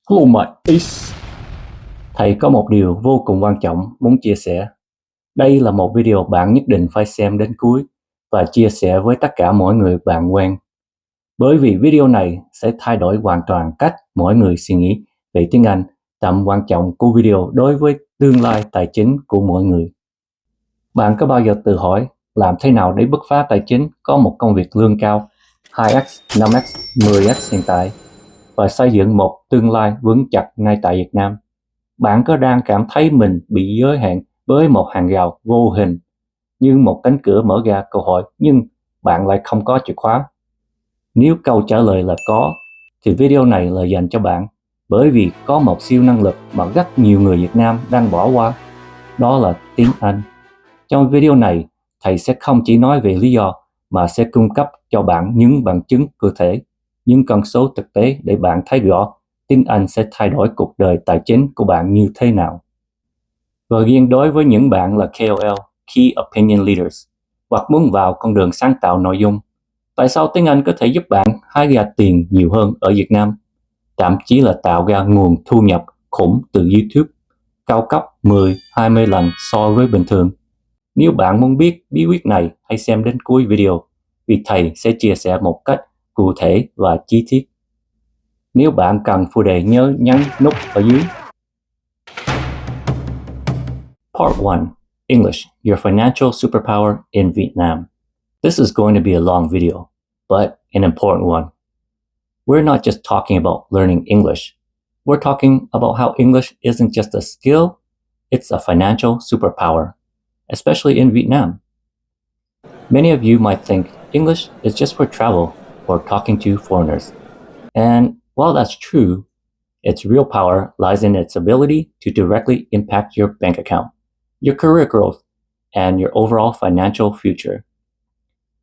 Hello my ace. Thầy có một điều vô cùng quan trọng muốn chia sẻ. Đây là một video bạn nhất định phải xem đến cuối và chia sẻ với tất cả mọi người bạn quen. Bởi vì video này sẽ thay đổi hoàn toàn cách mỗi người suy nghĩ về tiếng Anh, tầm quan trọng của video đối với tương lai tài chính của mỗi người. Bạn có bao giờ tự hỏi làm thế nào để bứt phá tài chính có một công việc lương cao 2x, 5x, 10x hiện tại và xây dựng một tương lai vững chắc ngay tại Việt Nam? Bạn có đang cảm thấy mình bị giới hạn bởi một hàng rào vô hình như một cánh cửa mở ra câu hỏi nhưng bạn lại không có chìa khóa? Nếu câu trả lời là có, thì video này là dành cho bạn, bởi vì có một siêu năng lực mà rất nhiều người Việt Nam đang bỏ qua, đó là tiếng Anh. Trong video này, thầy sẽ không chỉ nói về lý do mà sẽ cung cấp cho bạn những bằng chứng cụ thể, những con số thực tế để bạn thấy rõ tiếng Anh sẽ thay đổi cuộc đời tài chính của bạn như thế nào. Và riêng đối với những bạn là KOL, Key Opinion Leaders, hoặc muốn vào con đường sáng tạo nội dung, tại sao tiếng Anh có thể giúp bạn hái ra tiền nhiều hơn ở Việt Nam, thậm chí là tạo ra nguồn thu nhập khủng từ YouTube, cao cấp 10-20 lần so với bình thường? Nếu bạn muốn biết bí quyết này, hãy xem đến cuối video, vì thầy sẽ chia sẻ một cách cụ thể và chi tiết. Nếu bạn cần phụ đề nhớ nhấn nút ở dưới. Part 1. English, your financial superpower in Vietnam. This is going to be a long video, but an important one. We're not just talking about learning English. We're talking about how English isn't just a skill, it's a financial superpower, especially in Vietnam. Many of you might think English is just for travel or talking to foreigners. And while that's true, its real power lies in its ability to directly impact your bank account, your career growth, and your overall financial future.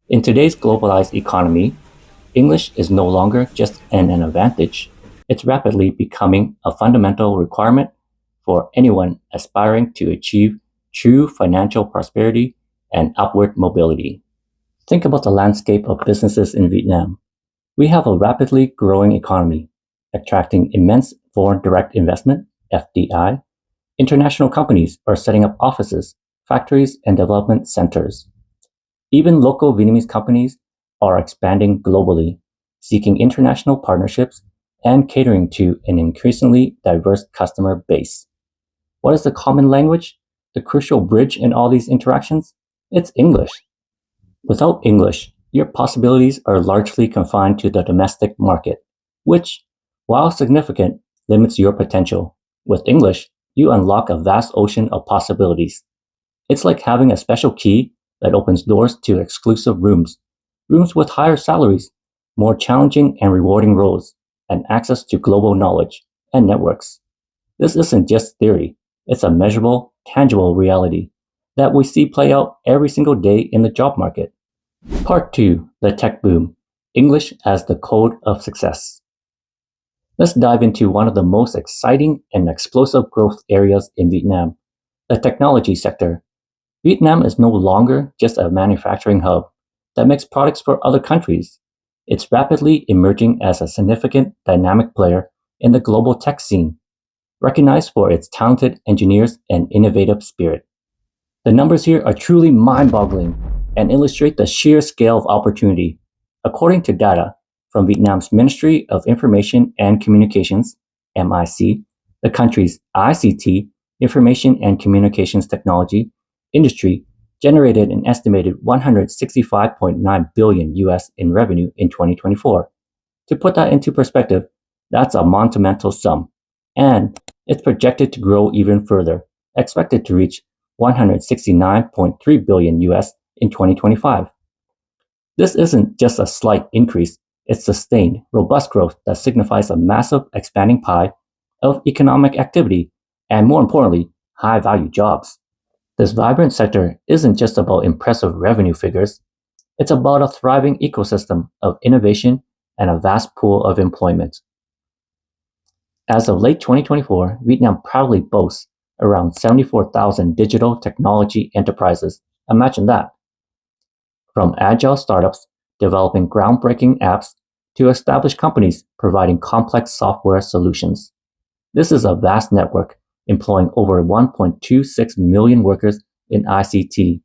In today's globalized economy, English is no longer just an advantage. It's rapidly becoming a fundamental requirement for anyone aspiring to achieve true financial prosperity and upward mobility. Think about the landscape of businesses in Vietnam. We have a rapidly growing economy, attracting immense foreign direct investment, FDI. International companies are setting up offices, factories, and development centers. Even local Vietnamese companies are expanding globally, seeking international partnerships and catering to an increasingly diverse customer base. What is the common language, the crucial bridge in all these interactions? It's English. Without English, your possibilities are largely confined to the domestic market, which, while significant, limits your potential. With English, you unlock a vast ocean of possibilities. It's like having a special key that opens doors to exclusive rooms with higher salaries, more challenging and rewarding roles, and access to global knowledge and networks. This isn't just theory, it's a measurable, tangible reality that we see play out every single day in the job market. Part 2. The Tech Boom. English as the Code of Success. Let's dive into one of the most exciting and explosive growth areas in Vietnam, the technology sector. Vietnam is no longer just a manufacturing hub that makes products for other countries. It's rapidly emerging as a significant dynamic player in the global tech scene, recognized for its talented engineers and innovative spirit. The numbers here are truly mind-boggling and illustrate the sheer scale of opportunity. According to data from Vietnam's Ministry of Information and Communications, MIC, the country's ICT, Information and Communications Technology, industry generated an estimated 165.9 billion US in revenue in 2024. To put that into perspective, that's a monumental sum, and it's projected to grow even further, expected to reach 169.3 billion US in 2025. This isn't just a slight increase, it's sustained, robust growth that signifies a massive expanding pie of economic activity and, more importantly, high-value jobs. This vibrant sector isn't just about impressive revenue figures, it's about a thriving ecosystem of innovation and a vast pool of employment. As of late 2024, Vietnam proudly boasts around 74,000 digital technology enterprises. Imagine that. From agile startups developing groundbreaking apps to established companies providing complex software solutions. This is a vast network employing over 1.26 million workers in ICT.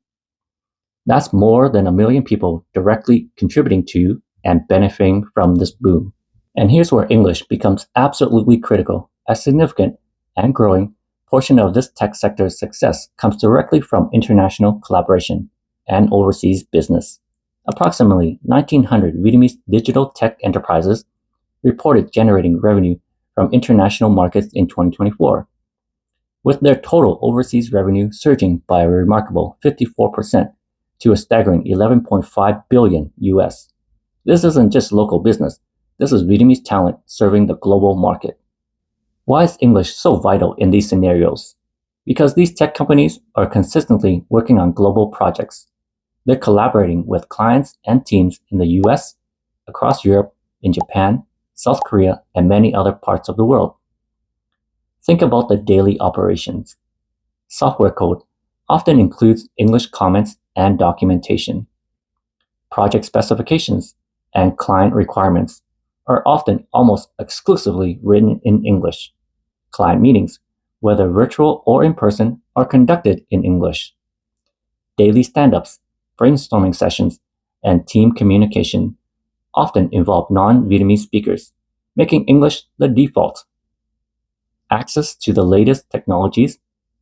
That's more than 1 million people directly contributing to and benefiting from this boom. And here's where English becomes absolutely critical. A significant and growing portion of this tech sector's success comes directly from international collaboration and overseas business. Approximately 1,900 Vietnamese digital tech enterprises reported generating revenue from international markets in 2024, with their total overseas revenue surging by a remarkable 54% to a staggering 11.5 billion US. This isn't just local business. This is Vietnamese talent serving the global market. Why is English so vital in these scenarios? Because these tech companies are consistently working on global projects. They're collaborating with clients and teams in the US, across Europe, in Japan, South Korea, and many other parts of the world. Think about the daily operations. Software code often includes English comments and documentation. Project specifications and client requirements are often almost exclusively written in English. Client meetings, whether virtual or in person, are conducted in English. Daily stand-ups, brainstorming sessions, and team communication often involve non-Vietnamese speakers, making English the default. Access to the latest technologies,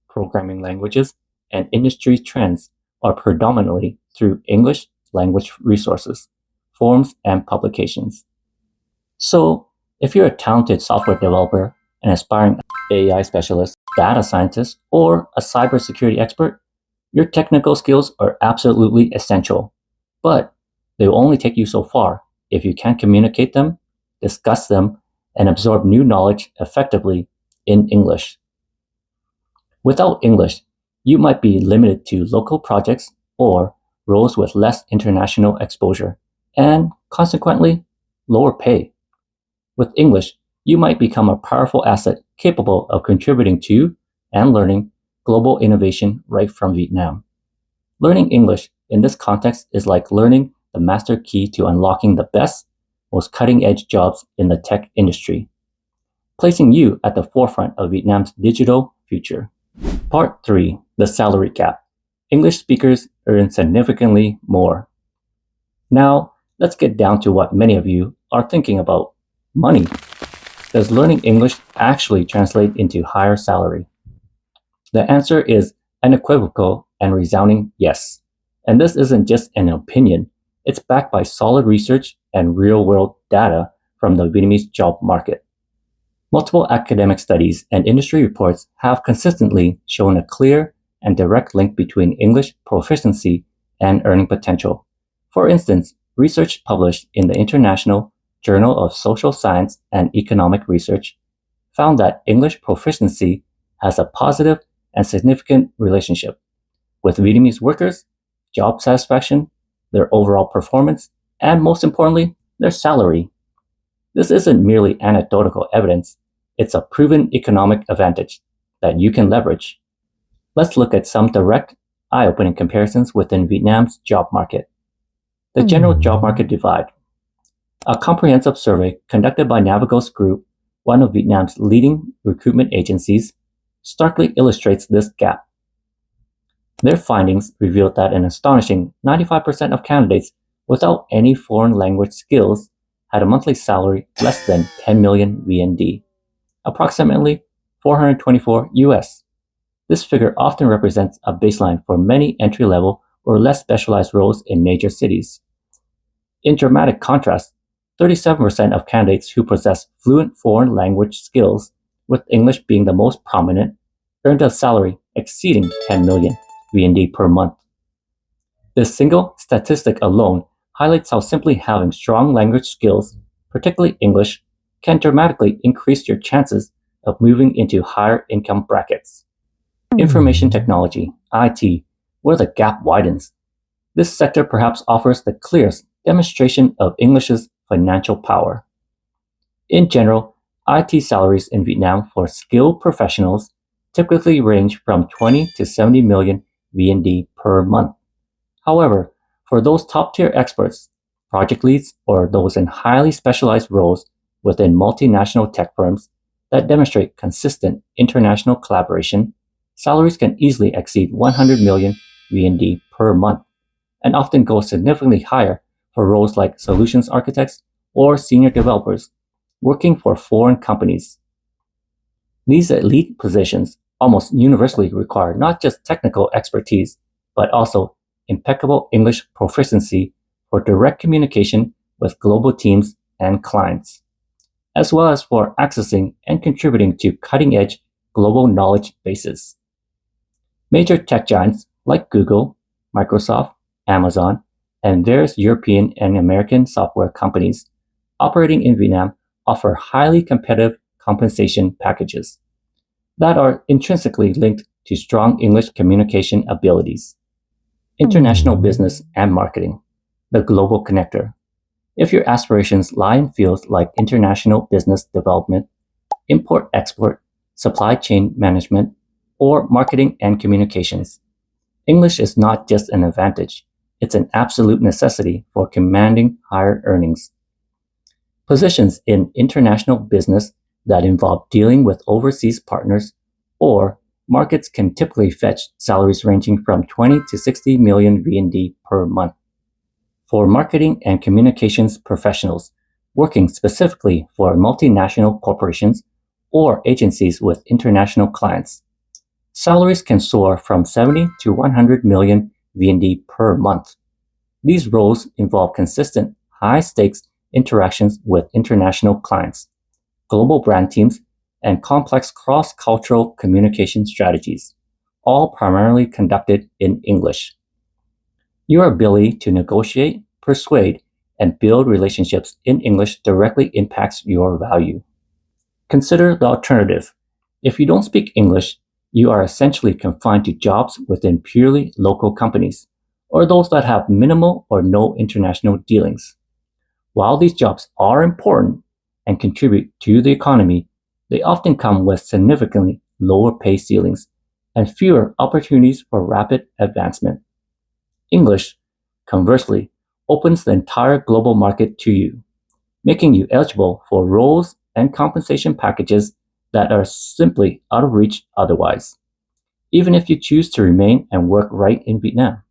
programming languages, and industry trends are predominantly through English language resources, forums, and publications. So, if you're a talented software developer, an aspiring AI specialist, data scientist, or a cybersecurity expert, your technical skills are absolutely essential. But they will only take you so far if you can't communicate them, discuss them, and absorb new knowledge effectively in English. Without English, you might be limited to local projects or roles with less international exposure, and consequently, lower pay. With English, you might become a powerful asset capable of contributing to and learning global innovation right from Vietnam. Learning English in this context is like learning the master key to unlocking the best, most cutting-edge jobs in the tech industry, placing you at the forefront of Vietnam's digital future. Part 3. The salary gap. English speakers earn significantly more. Now, let's get down to what many of you are thinking about: money. Does learning English actually translate into higher salary? The answer is unequivocal and resounding yes. And this isn't just an opinion, it's backed by solid research and real-world data from the Vietnamese job market. Multiple academic studies and industry reports have consistently shown a clear and direct link between English proficiency and earning potential. For instance, research published in the International Journal of Social Science and Economic Research found that English proficiency has a positive and significant relationship with Vietnamese workers, job satisfaction, their overall performance, and most importantly, their salary. This isn't merely anecdotal evidence, it's a proven economic advantage that you can leverage. Let's look at some direct, eye-opening comparisons within Vietnam's job market. The general job market divide. A comprehensive survey conducted by Navigos Group, one of Vietnam's leading recruitment agencies, starkly illustrates this gap. Their findings revealed that an astonishing 95% of candidates without any foreign language skills had a monthly salary less than 10 million VND, approximately 424 US. This figure often represents a baseline for many entry-level or less specialized roles in major cities. In dramatic contrast, 37% of candidates who possess fluent foreign language skills, with English being the most prominent, earned a salary exceeding 10 million VND per month. This single statistic alone highlights how simply having strong language skills, particularly English, can dramatically increase your chances of moving into higher income brackets. Information technology, IT, where the gap widens. This sector perhaps offers the clearest demonstration of English's financial power. In general, IT salaries in Vietnam for skilled professionals typically range from 20 to 70 million VND per month. However, for those top-tier experts, project leads, or those in highly specialized roles within multinational tech firms, that demonstrate consistent international collaboration, salaries can easily exceed 100 million VND per month, and often go significantly higher for roles like solutions architects or senior developers working for foreign companies. These elite positions almost universally require not just technical expertise, but also impeccable English proficiency for direct communication with global teams and clients, as well as for accessing and contributing to cutting-edge global knowledge bases. Major tech giants like Google, Microsoft, Amazon, and various European and American software companies operating in Vietnam offer highly competitive compensation packages that are intrinsically linked to strong English communication abilities. International business and marketing, the global connector. If your aspirations lie in fields like international business development, import-export, supply chain management, or marketing and communications, English is not just an advantage, it's an absolute necessity for commanding higher earnings. Positions in international business that involve dealing with overseas partners or markets can typically fetch salaries ranging from 20 to 60 million VND per month. For marketing and communications professionals working specifically for multinational corporations or agencies with international clients, salaries can soar from 70 to 100 million VND per month. These roles involve consistent, high-stakes interactions with international clients, global brand teams, and complex cross-cultural communication strategies, all primarily conducted in English. Your ability to negotiate, persuade, and build relationships in English directly impacts your value. Consider the alternative. If you don't speak English, you are essentially confined to jobs within purely local companies, or those that have minimal or no international dealings. While these jobs are important and contribute to the economy, they often come with significantly lower pay ceilings and fewer opportunities for rapid advancement. English, conversely, opens the entire global market to you, making you eligible for roles and compensation packages that are simply out of reach otherwise, even if you choose to remain and work right in Vietnam.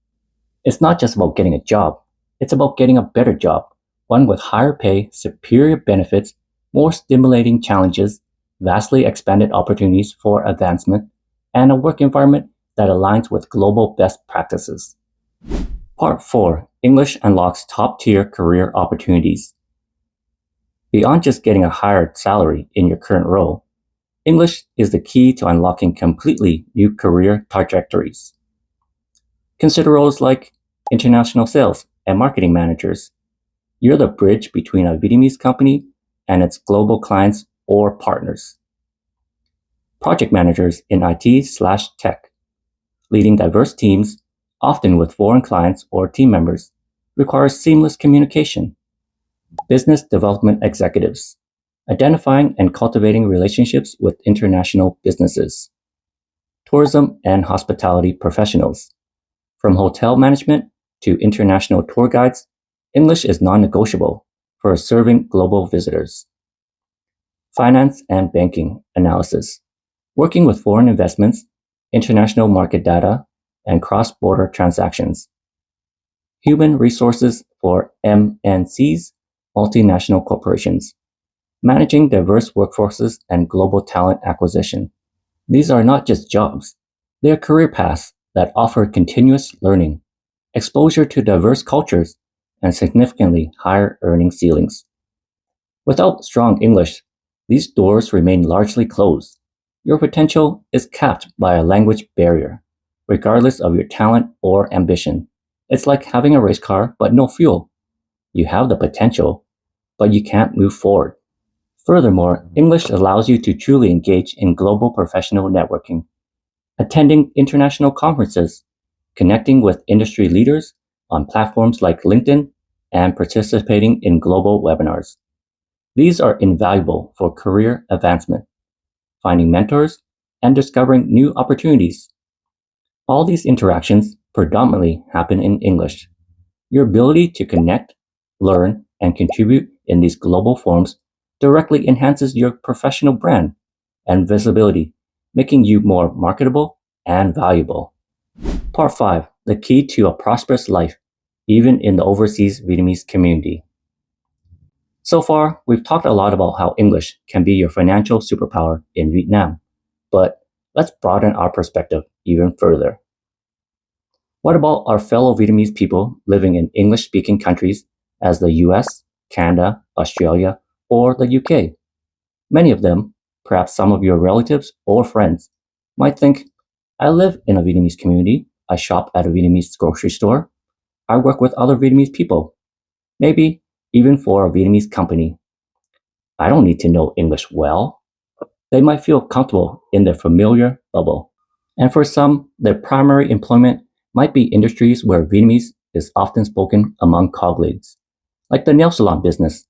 It's not just about getting a job, it's about getting a better job, one with higher pay, superior benefits, more stimulating challenges, vastly expanded opportunities for advancement, and a work environment that aligns with global best practices. Part 4. English unlocks top-tier career opportunities. Beyond just getting a higher salary in your current role, English is the key to unlocking completely new career trajectories. Consider roles like international sales and marketing managers. You're the bridge between a Vietnamese company and its global clients or partners. Project managers in IT/tech, leading diverse teams, often with foreign clients or team members, requires seamless communication. Business development executives, identifying and cultivating relationships with international businesses. Tourism and hospitality professionals, from hotel management to international tour guides, English is non-negotiable for serving global visitors. Finance and banking analysis, working with foreign investments, international market data, and cross-border transactions. Human resources for MNCs, multinational corporations, managing diverse workforces and global talent acquisition. These are not just jobs, they are career paths that offer continuous learning, exposure to diverse cultures, and significantly higher earning ceilings. Without strong English, these doors remain largely closed. Your potential is capped by a language barrier, regardless of your talent or ambition. It's like having a race car but no fuel. You have the potential, but you can't move forward. Furthermore, English allows you to truly engage in global professional networking, attending international conferences, connecting with industry leaders on platforms like LinkedIn, and participating in global webinars. These are invaluable for career advancement, finding mentors, and discovering new opportunities. All these interactions predominantly happen in English. Your ability to connect, learn, and contribute in these global forums directly enhances your professional brand and visibility, making you more marketable and valuable. Part 5. The key to a prosperous life, even in the overseas Vietnamese community. So far, we've talked a lot about how English can be your financial superpower in Vietnam, but let's broaden our perspective even further. What about our fellow Vietnamese people living in English-speaking countries as the US, Canada, Australia, or the UK? Many of them, perhaps some of your relatives or friends, might think, I live in a Vietnamese community, I shop at a Vietnamese grocery store, I work with other Vietnamese people, maybe even for a Vietnamese company. I don't need to know English well. They might feel comfortable in their familiar bubble. And for some, their primary employment might be industries where Vietnamese is often spoken among colleagues, like the nail salon business,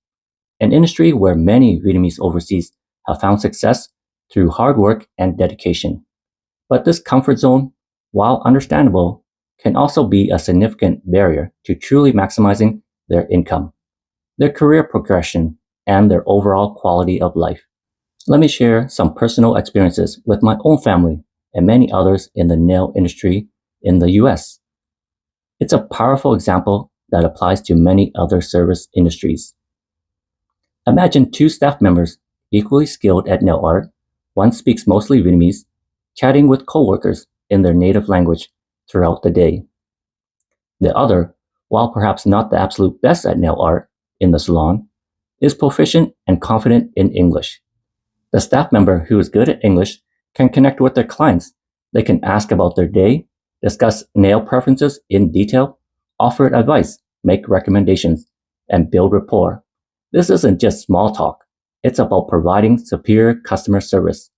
an industry where many Vietnamese overseas have found success through hard work and dedication. But this comfort zone, while understandable, can also be a significant barrier to truly maximizing their income, their career progression, and their overall quality of life. Let me share some personal experiences with my own family and many others in the nail industry in the US. It's a powerful example that applies to many other service industries. Imagine two staff members equally skilled at nail art. One speaks mostly Vietnamese, chatting with coworkers in their native language throughout the day. The other, while perhaps not the absolute best at nail art in the salon, is proficient and confident in English. The staff member who is good at English can connect with their clients. They can ask about their day, discuss nail preferences in detail, offer advice, make recommendations, and build rapport. This isn't just small talk. It's about providing superior customer service.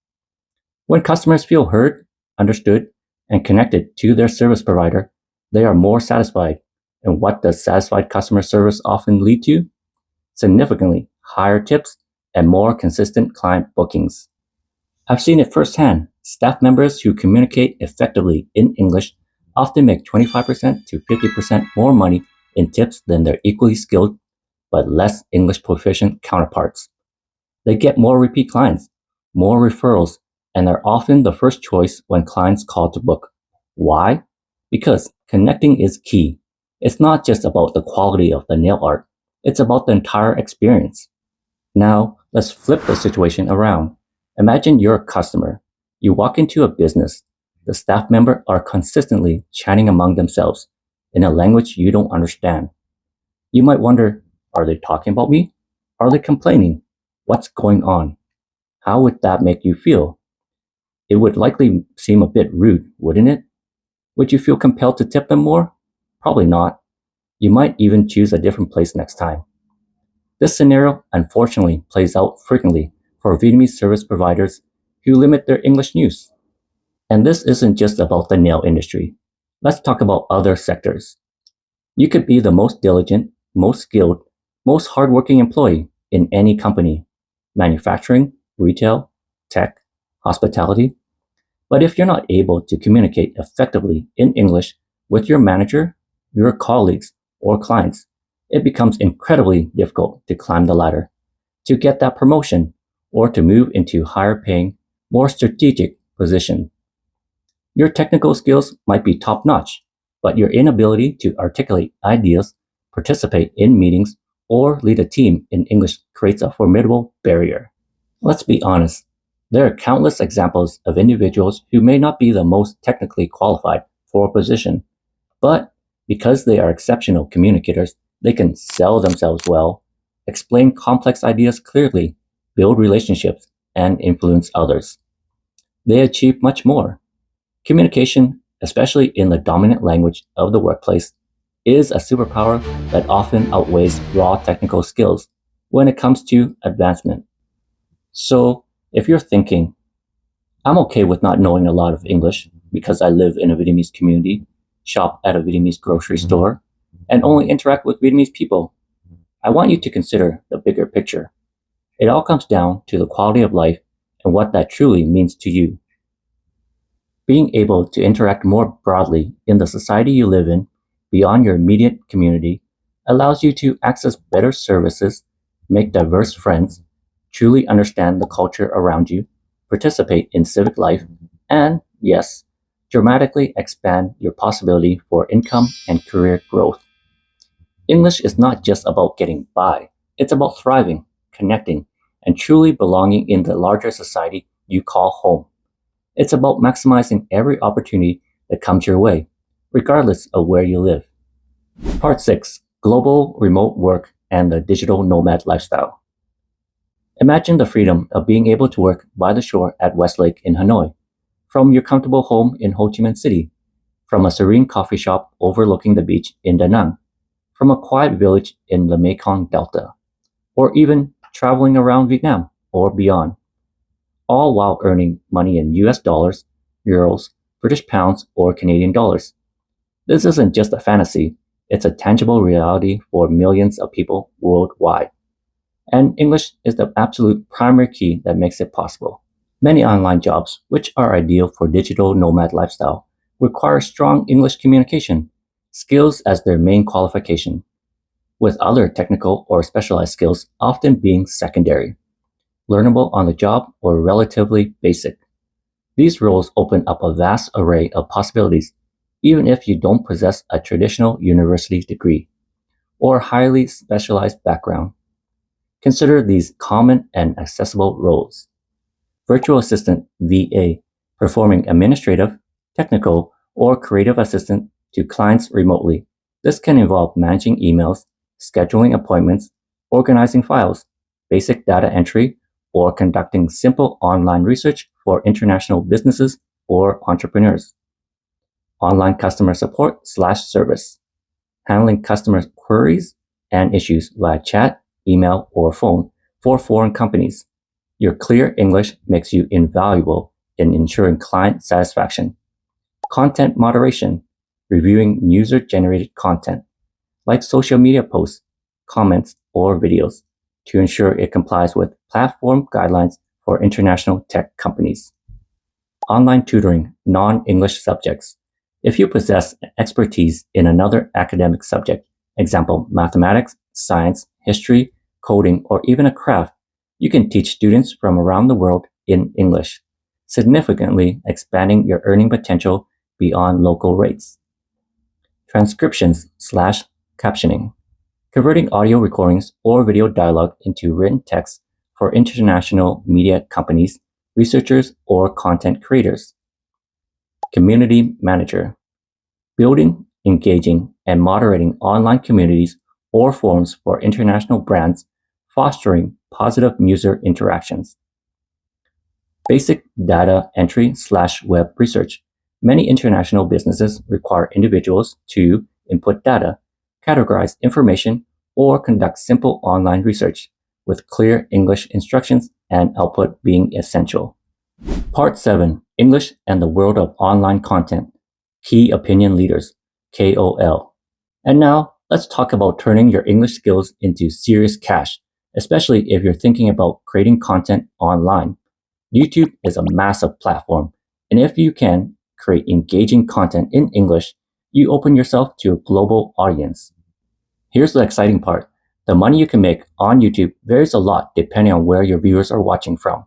When customers feel heard, understood, and connected to their service provider, they are more satisfied. And what does satisfied customer service often lead to? Significantly higher tips and more consistent client bookings. I've seen it firsthand. Staff members who communicate effectively in English often make 25% to 50% more money in tips than their equally skilled but less English proficient counterparts. They get more repeat clients, more referrals, and are often the first choice when clients call to book. Why? Because connecting is key. It's not just about the quality of the nail art, it's about the entire experience. Now, let's flip the situation around. Imagine you're a customer. You walk into a business. The staff members are consistently chatting among themselves in a language you don't understand. You might wonder, are they talking about me? Are they complaining? What's going on? How would that make you feel? It would likely seem a bit rude, wouldn't it? Would you feel compelled to tip them more? Probably not. You might even choose a different place next time. This scenario, unfortunately, plays out frequently for Vietnamese service providers who limit their English use. And this isn't just about the nail industry. Let's talk about other sectors. You could be the most diligent, most skilled, most hardworking employee in any company, manufacturing, retail, tech, hospitality. But if you're not able to communicate effectively in English with your manager, your colleagues, or clients, it becomes incredibly difficult to climb the ladder, to get that promotion, or to move into higher paying, more strategic position. Your technical skills might be top notch, but your inability to articulate ideas, participate in meetings, or lead a team in English creates a formidable barrier. Let's be honest, there are countless examples of individuals who may not be the most technically qualified for a position, but because they are exceptional communicators, they can sell themselves well, explain complex ideas clearly, build relationships, and influence others. They achieve much more. Communication, especially in the dominant language of the workplace, is a superpower that often outweighs raw technical skills when it comes to advancement. So, if you're thinking, I'm okay with not knowing a lot of English because I live in a Vietnamese community, shop at a Vietnamese grocery store, and only interact with Vietnamese people, I want you to consider the bigger picture. It all comes down to the quality of life and what that truly means to you. Being able to interact more broadly in the society you live in, beyond your immediate community, allows you to access better services, make diverse friends, truly understand the culture around you, participate in civic life, and, yes, dramatically expand your possibility for income and career growth. English is not just about getting by, it's about thriving, connecting, and truly belonging in the larger society you call home. It's about maximizing every opportunity that comes your way, regardless of where you live. Part 6. Global remote work and the digital nomad lifestyle. Imagine the freedom of being able to work by the shore at Westlake in Hanoi, from your comfortable home in Ho Chi Minh City, from a serene coffee shop overlooking the beach in Da Nang, from a quiet village in the Mekong Delta, or even traveling around Vietnam or beyond, all while earning money in US dollars, euros, British pounds, or Canadian dollars. This isn't just a fantasy, it's a tangible reality for millions of people worldwide. And English is the absolute primary key that makes it possible. Many online jobs, which are ideal for digital nomad lifestyle, require strong English communication, skills as their main qualification, with other technical or specialized skills often being secondary, learnable on the job or relatively basic. These roles open up a vast array of possibilities, even if you don't possess a traditional university degree or highly specialized background. Consider these common and accessible roles. Virtual assistant VA, performing administrative, technical, or creative assistance to clients remotely. This can involve managing emails, scheduling appointments, organizing files, basic data entry, or conducting simple online research for international businesses or entrepreneurs. Online customer support/service, handling customer queries and issues via chat, email, or phone for foreign companies. Your clear English makes you invaluable in ensuring client satisfaction. Content moderation, reviewing user-generated content, like social media posts, comments, or videos, to ensure it complies with platform guidelines for international tech companies. Online tutoring non-English subjects. If you possess expertise in another academic subject, example mathematics, science, history, coding, or even a craft, you can teach students from around the world in English, significantly expanding your earning potential beyond local rates. Transcriptions/captioning, converting audio recordings or video dialogue into written text for international media companies, researchers, or content creators. Community manager, building, engaging, and moderating online communities or forums for international brands, fostering positive user interactions. Basic data entry/web research. Many international businesses require individuals to input data, categorize information, or conduct simple online research, with clear English instructions and output being essential. Part 7. English and the world of online content. Key opinion leaders, KOL. And now, let's talk about turning your English skills into serious cash, especially if you're thinking about creating content online. YouTube is a massive platform, and if you can create engaging content in English, you open yourself to a global audience. Here's the exciting part. The money you can make on YouTube varies a lot depending on where your viewers are watching from.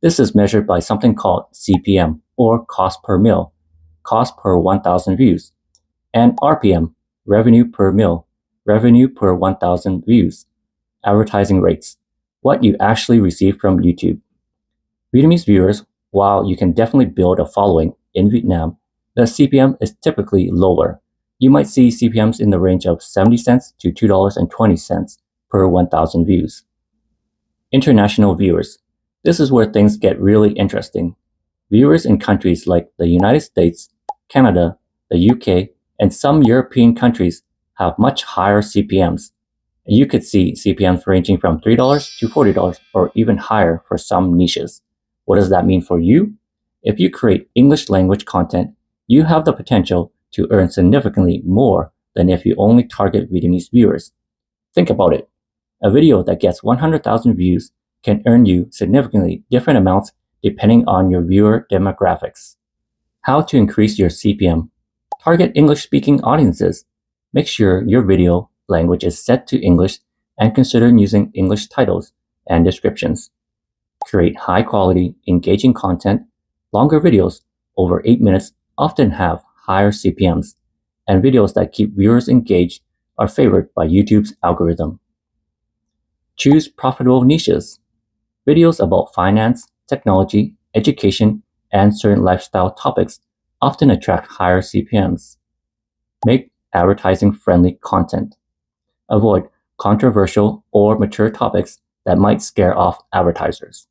This is measured by something called CPM, or cost per mil, cost per 1,000 views, and RPM, revenue per mil, revenue per 1,000 views, advertising rates, what you actually receive from YouTube. Vietnamese viewers, while you can definitely build a following in Vietnam, the CPM is typically lower. You might see CPMs in the range of 70 cents to $2.20 per 1,000 views. International viewers. This is where things get really interesting. Viewers in countries like the United States, Canada, the UK, and some European countries have much higher CPMs. You could see CPMs ranging from $3 to $40 or even higher for some niches. What does that mean for you? If you create English language content, you have the potential to earn significantly more than if you only target Vietnamese viewers. Think about it. A video that gets 100,000 views can earn you significantly different amounts depending on your viewer demographics. How to increase your CPM. Target English-speaking audiences. Make sure your video language is set to English and consider using English titles and descriptions. Create high-quality, engaging content. Longer videos, over 8 minutes, often have higher CPMs, and videos that keep viewers engaged are favored by YouTube's algorithm. Choose profitable niches. Videos about finance, technology, education, and certain lifestyle topics often attract higher CPMs. Make advertising-friendly content. Avoid controversial or mature topics that might scare off advertisers.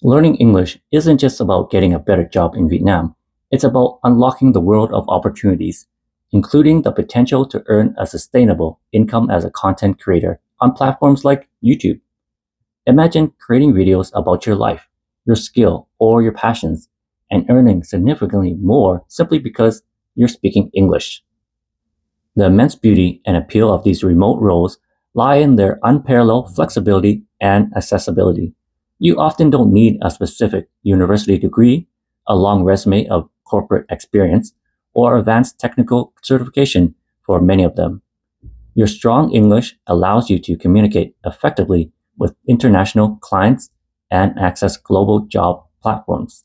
Learning English isn't just about getting a better job in Vietnam. It's about unlocking the world of opportunities, including the potential to earn a sustainable income as a content creator on platforms like YouTube. Imagine creating videos about your life, your skill, or your passions, and earning significantly more simply because you're speaking English. The immense beauty and appeal of these remote roles lie in their unparalleled flexibility and accessibility. You often don't need a specific university degree, a long resume of corporate experience, or advanced technical certification for many of them. Your strong English allows you to communicate effectively with international clients and access global job platforms.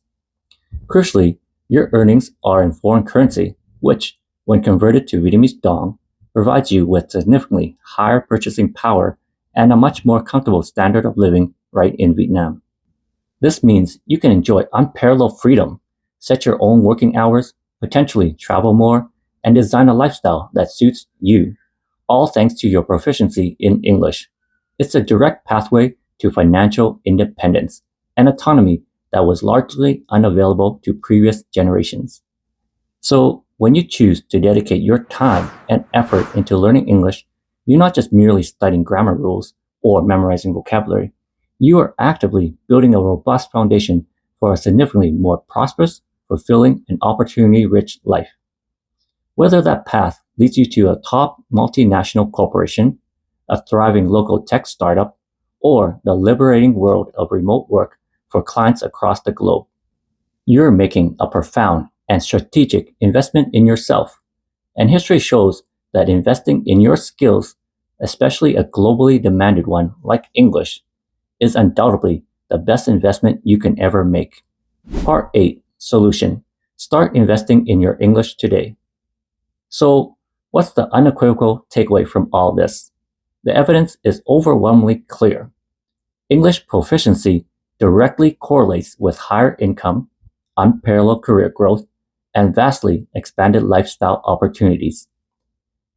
Crucially, your earnings are in foreign currency, which, when converted to Vietnamese dong, provides you with significantly higher purchasing power and a much more comfortable standard of living right in Vietnam. This means you can enjoy unparalleled freedom, set your own working hours, potentially travel more, and design a lifestyle that suits you, all thanks to your proficiency in English. It's a direct pathway to financial independence and autonomy that was largely unavailable to previous generations. So, when you choose to dedicate your time and effort into learning English, you're not just merely studying grammar rules or memorizing vocabulary. You are actively building a robust foundation for a significantly more prosperous, fulfilling, and opportunity-rich life. Whether that path leads you to a top multinational corporation, a thriving local tech startup, or the liberating world of remote work for clients across the globe, you're making a profound and strategic investment in yourself. And history shows that investing in your skills, especially a globally demanded one like English, is undoubtedly the best investment you can ever make. Part 8. Solution. Start investing in your English today. So, what's the unequivocal takeaway from all this? The evidence is overwhelmingly clear. English proficiency directly correlates with higher income, unparalleled career growth, and vastly expanded lifestyle opportunities.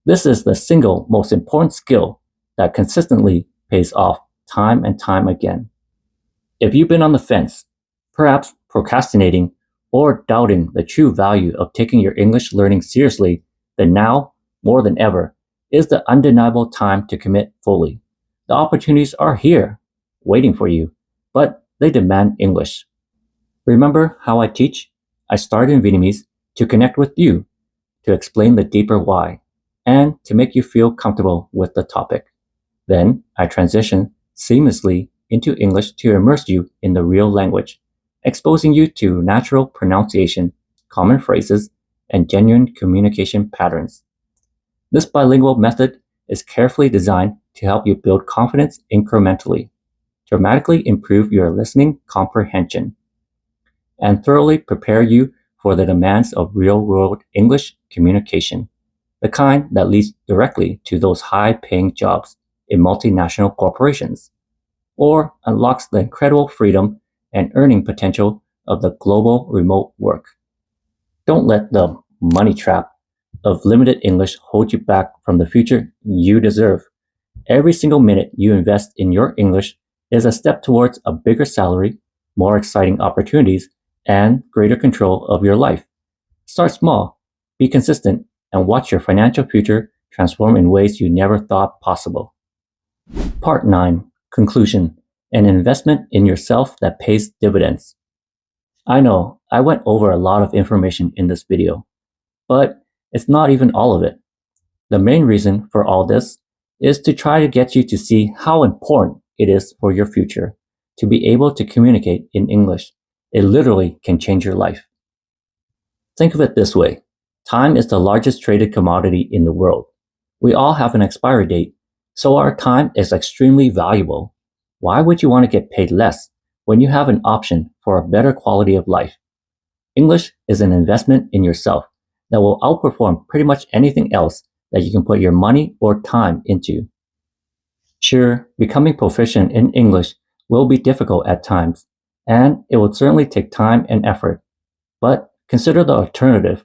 This is the single most important skill that consistently pays off time and time again. If you've been on the fence, perhaps procrastinating or doubting the true value of taking your English learning seriously, then now, more than ever, is the undeniable time to commit fully. The opportunities are here, waiting for you, but they demand English. Remember how I teach? I start in Vietnamese to connect with you, to explain the deeper why, and to make you feel comfortable with the topic. Then I transition seamlessly into English to immerse you in the real language, exposing you to natural pronunciation, common phrases, and genuine communication patterns. This bilingual method is carefully designed to help you build confidence incrementally, dramatically improve your listening comprehension, and thoroughly prepare you for the demands of real-world English communication, the kind that leads directly to those high-paying jobs in multinational corporations, or unlocks the incredible freedom and earning potential of the global remote work. Don't let the money trap of limited English hold you back from the future you deserve. Every single minute you invest in your English is a step towards a bigger salary, more exciting opportunities, and greater control of your life. Start small, be consistent, and watch your financial future transform in ways you never thought possible. Part 9. Conclusion. An investment in yourself that pays dividends. I know I went over a lot of information in this video, but it's not even all of it. The main reason for all this is to try to get you to see how important it is for your future to be able to communicate in English. It literally can change your life. Think of it this way. Time is the largest traded commodity in the world. We all have an expiry date, so our time is extremely valuable. Why would you want to get paid less when you have an option for a better quality of life. English is an investment in yourself that will outperform pretty much anything else that you can put your money or time into. Sure, becoming proficient in English will be difficult at times, and it will certainly take time and effort. But consider the alternative,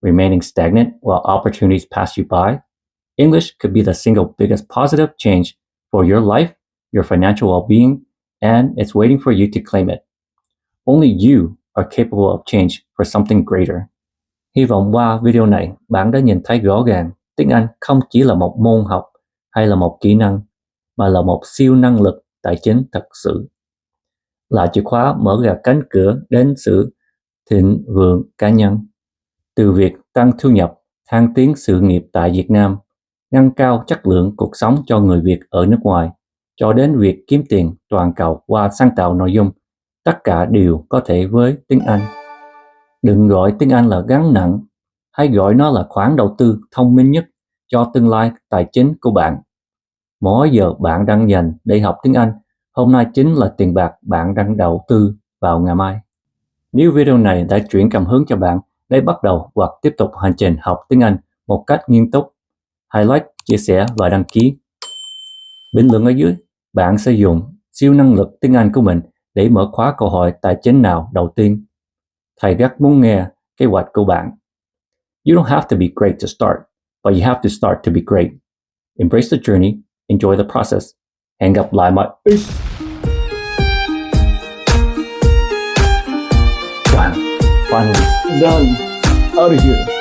remaining stagnant while opportunities pass you by. English could be the single biggest positive change for your life, your financial well-being, and it's waiting for you to claim it. Only you are capable of change for something greater. Hy vọng qua video này, bạn đã nhìn thấy rõ ràng tiếng Anh không chỉ là một môn học hay là một kỹ năng, mà là một siêu năng lực tài chính thật sự. Là chìa khóa mở ra cánh cửa đến sự thịnh vượng cá nhân. Từ việc tăng thu nhập, thăng tiến sự nghiệp tại Việt Nam, nâng cao chất lượng cuộc sống cho người Việt ở nước ngoài, cho đến việc kiếm tiền toàn cầu qua sáng tạo nội dung, tất cả đều có thể với tiếng Anh. Đừng gọi tiếng Anh là gánh nặng, hãy gọi nó là khoản đầu tư thông minh nhất cho tương lai tài chính của bạn. Mỗi giờ bạn đang dành để học tiếng Anh, hôm nay chính là tiền bạc bạn đang đầu tư vào ngày mai. Nếu video này đã chuyển cảm hứng cho bạn để bắt đầu hoặc tiếp tục hành trình học tiếng Anh một cách nghiêm túc, hãy like, chia sẻ và đăng ký. Bình luận ở dưới, bạn sẽ dùng siêu năng lực tiếng Anh của mình để mở khóa câu hỏi tài chính nào đầu tiên. Thầy rất muốn nghe kế hoạch của bạn. You don't have to be great to start, but you have to start to be great. Embrace the journey, enjoy the process. Hẹn gặp lại mọi Finally done. Out of here.